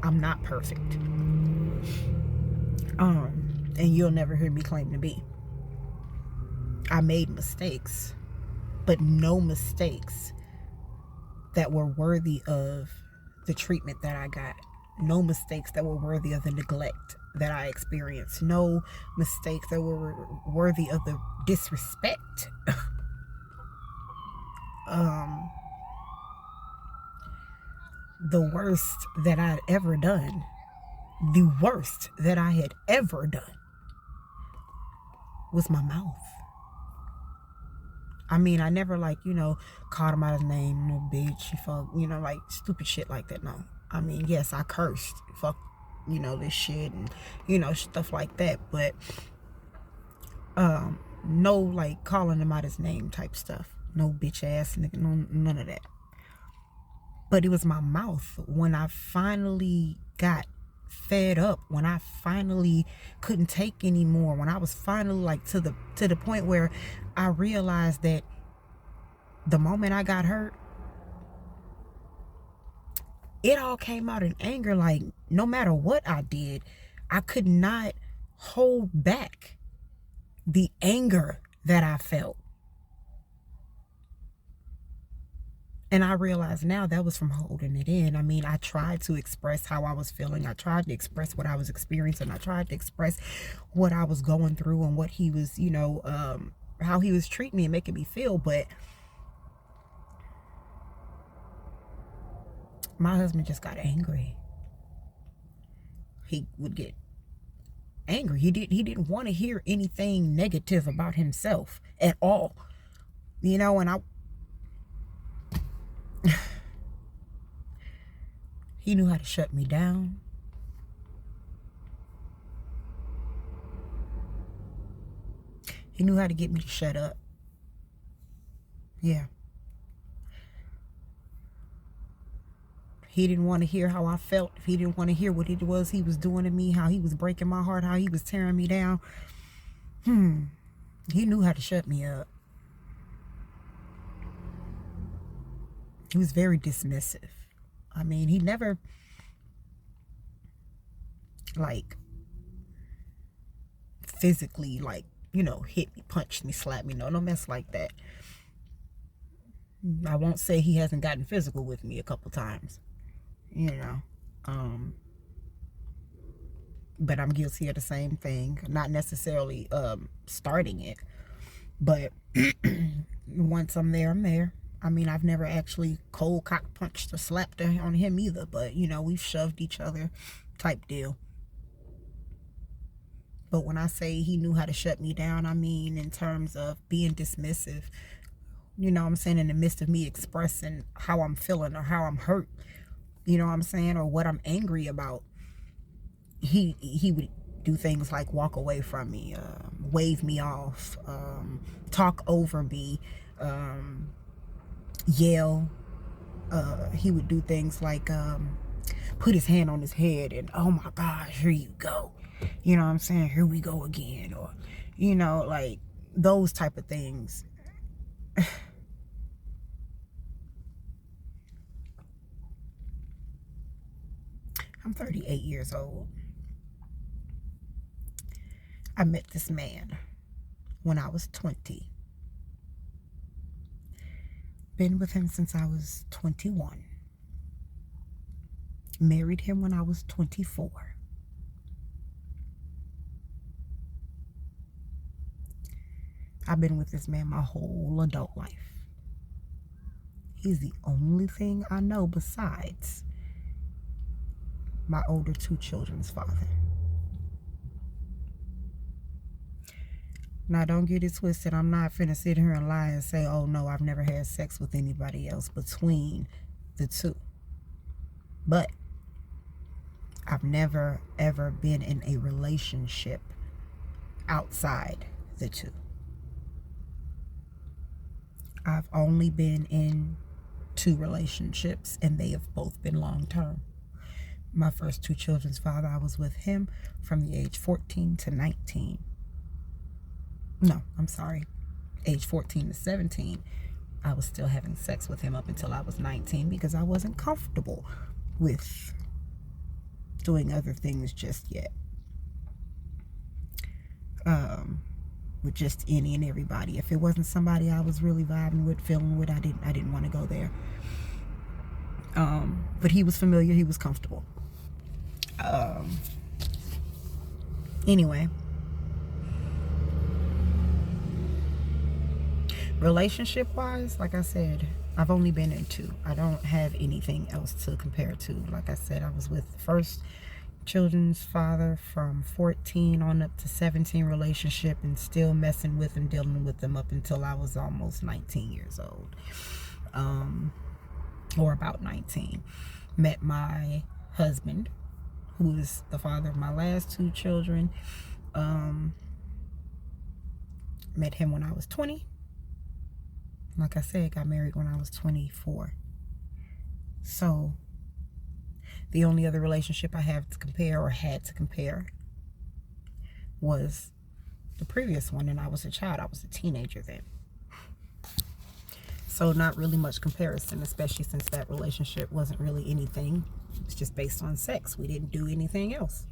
I'm not perfect. And you'll never hear me claim to be. I made mistakes, but no mistakes that were worthy of the treatment that I got. No mistakes that were worthy of the neglect that I experienced. No mistakes that were worthy of the disrespect. The worst that I'd ever done, the worst that I had ever done was my mouth. I mean, I never called him out his name, no bitch, you fuck, like stupid shit like that. No. I mean, yes, I cursed, fuck, this shit and, stuff like that. But, no, like calling him out his name type stuff. No bitch ass nigga, no, none of that. But it was my mouth when I finally got fed up, when I finally couldn't take anymore, when I was finally like to the point where I realized that the moment I got hurt, it all came out in anger. Like, no matter what I did, I could not hold back the anger that I felt. And I realize now that was from holding it in. I mean, I tried to express how I was feeling. I tried to express what I was experiencing. I tried to express what I was going through and what he was, how he was treating me and making me feel. But my husband just got angry. He would get angry. He didn't want to hear anything negative about himself at all. And he knew how to shut me down. He knew how to get me to shut up. Yeah. He didn't want to hear how I felt. He didn't want to hear what it was he was doing to me, how he was breaking my heart, how he was tearing me down. He knew how to shut me up. He was very dismissive. I mean, he never, like, physically, like, hit me, punched me, slapped me. No mess like that. I won't say he hasn't gotten physical with me a couple times, but I'm guilty of the same thing. Not necessarily starting it, but once I'm there, I'm there. I mean, I've never actually cold cock punched or slapped on him either, but we've shoved each other type deal. But when I say he knew how to shut me down, I mean in terms of being dismissive. I'm saying, in the midst of me expressing how I'm feeling or how I'm hurt, I'm saying, or what I'm angry about, he would do things like walk away from me, wave me off, talk over me, yell. He would do things like put his hand on his head and, oh my gosh, here you go. You know what I'm saying? Here we go again. Or, like those type of things. I'm 38 years old. I met this man when I was 20. Been with him since I was 21. Married him when I was 24. I've been with this man my whole adult life. He's the only thing I know besides my older 2 children's father. Now, don't get it twisted. I'm not finna sit here and lie and say, oh no, I've never had sex with anybody else between the 2. But I've never, ever been in a relationship outside the 2. I've only been in 2 relationships, and they have both been long-term. My first 2 children's father, I was with him from the age 14 to 19. No, I'm sorry. Age 14 to 17. I was still having sex with him up until I was 19 because I wasn't comfortable with doing other things just yet. With just any and everybody. If it wasn't somebody I was really vibing with, feeling with, I didn't want to go there. But he was familiar, he was comfortable. Anyway, relationship wise, like I said, I've only been in 2. I don't have anything else to compare to. Like I said, I was with the first children's father from 14 on up to 17 relationship, and still messing with and dealing with them up until I was almost 19 years old, or about 19. Met my husband, who is the father of my last 2 children. Met him when I was 20. Like I said, got married when I was 24. So the only other relationship I have to compare, or had to compare, was the previous one, and I was a child. I was a teenager then. So not really much comparison, especially since that relationship wasn't really anything. It's just based on sex. We didn't do anything else.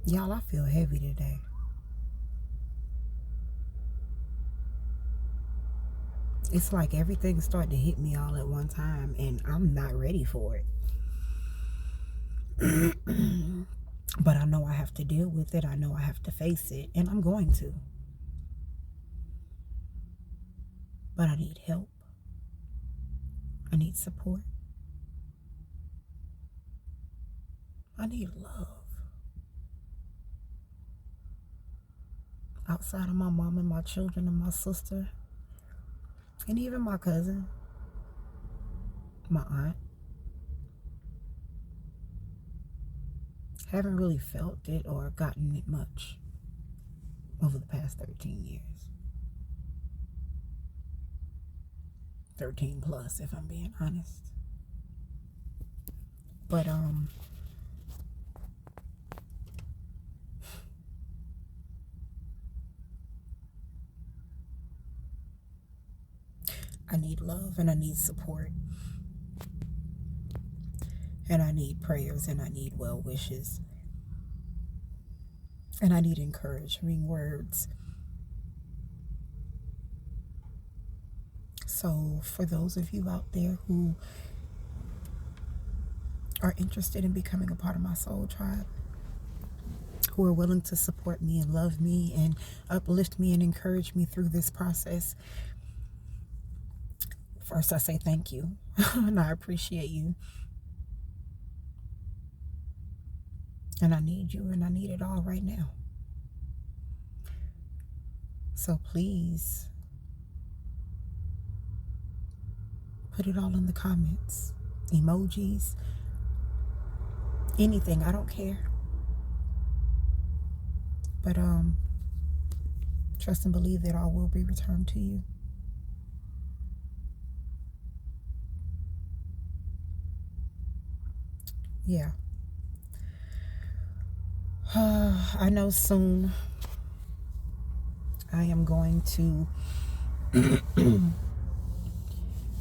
Y'all, I feel heavy today. It's like everything's starting to hit me all at one time, and I'm not ready for it. But I know I have to deal with it. I know I have to face it, and I'm going to. But I need help. I need support. I need love. Outside of my mom and my children and my sister, and even my cousin, my aunt. Haven't really felt it or gotten it much over the past 13 years. 13 plus, if I'm being honest. But I need love, and I need support, and I need prayers, and I need well wishes, and I need encouraging words. So for those of you out there who are interested in becoming a part of my soul tribe, who are willing to support me and love me and uplift me and encourage me through this process, first I say thank you. And I appreciate you. And I need you, and I need it all right now. So please put it all in the comments. Emojis, anything, I don't care. But trust and believe that all will be returned to you. Yeah. I know soon I am going to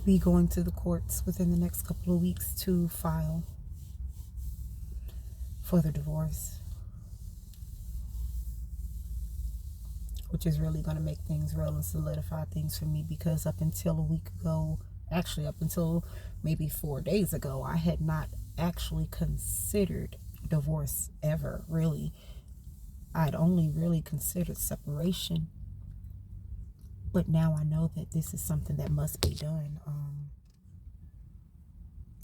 be going to the courts within the next couple of weeks to file for the divorce, which is really going to make things real and solidify things for me, because up until a week ago, actually up until maybe 4 days ago, I had not actually considered divorce ever, really. I'd only really considered separation, but now I know that this is something that must be done.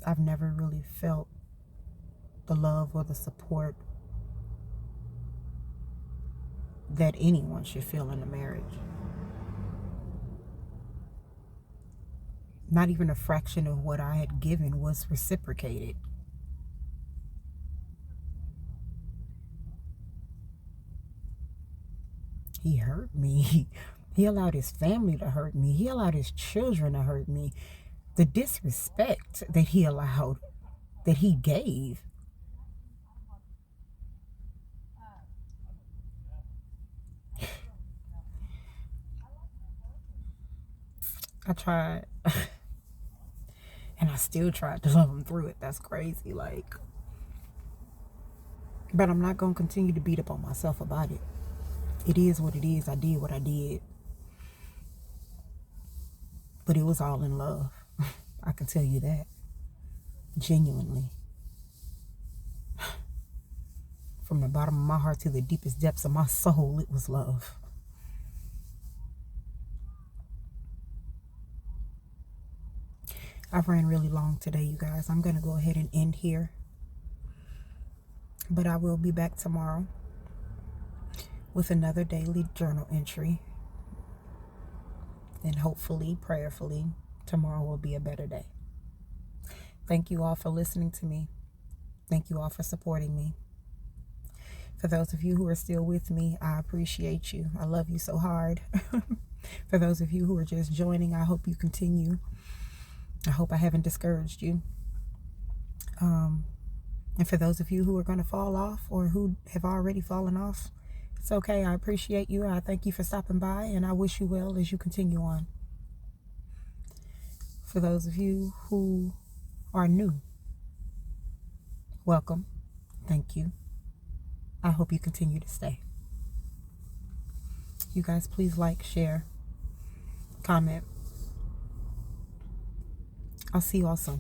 I've never really felt the love or the support that anyone should feel in a marriage. Not even a fraction of what I had given was reciprocated. He hurt me. He allowed his family to hurt me. He allowed his children to hurt me. The disrespect that he allowed, that he gave. I tried. And I still tried to love him through it. That's crazy. Like, but I'm not going to continue to beat up on myself about it. It is what it is. I did what I did. But it was all in love. I can tell you that. Genuinely. From the bottom of my heart to the deepest depths of my soul, it was love. I've ran really long today, you guys. I'm going to go ahead and end here. But I will be back tomorrow with another daily journal entry. And hopefully, prayerfully, tomorrow will be a better day. Thank you all for listening to me. Thank you all for supporting me. For those of you who are still with me, I appreciate you. I love you so hard. For those of you who are just joining, I hope you continue. I hope I haven't discouraged you. And for those of you who are going to fall off or who have already fallen off, it's okay. I appreciate you. I thank you for stopping by, and I wish you well as you continue on. For those of you who are new, welcome. Thank you. I hope you continue to stay. You guys, please like, share, comment. I'll see you all soon.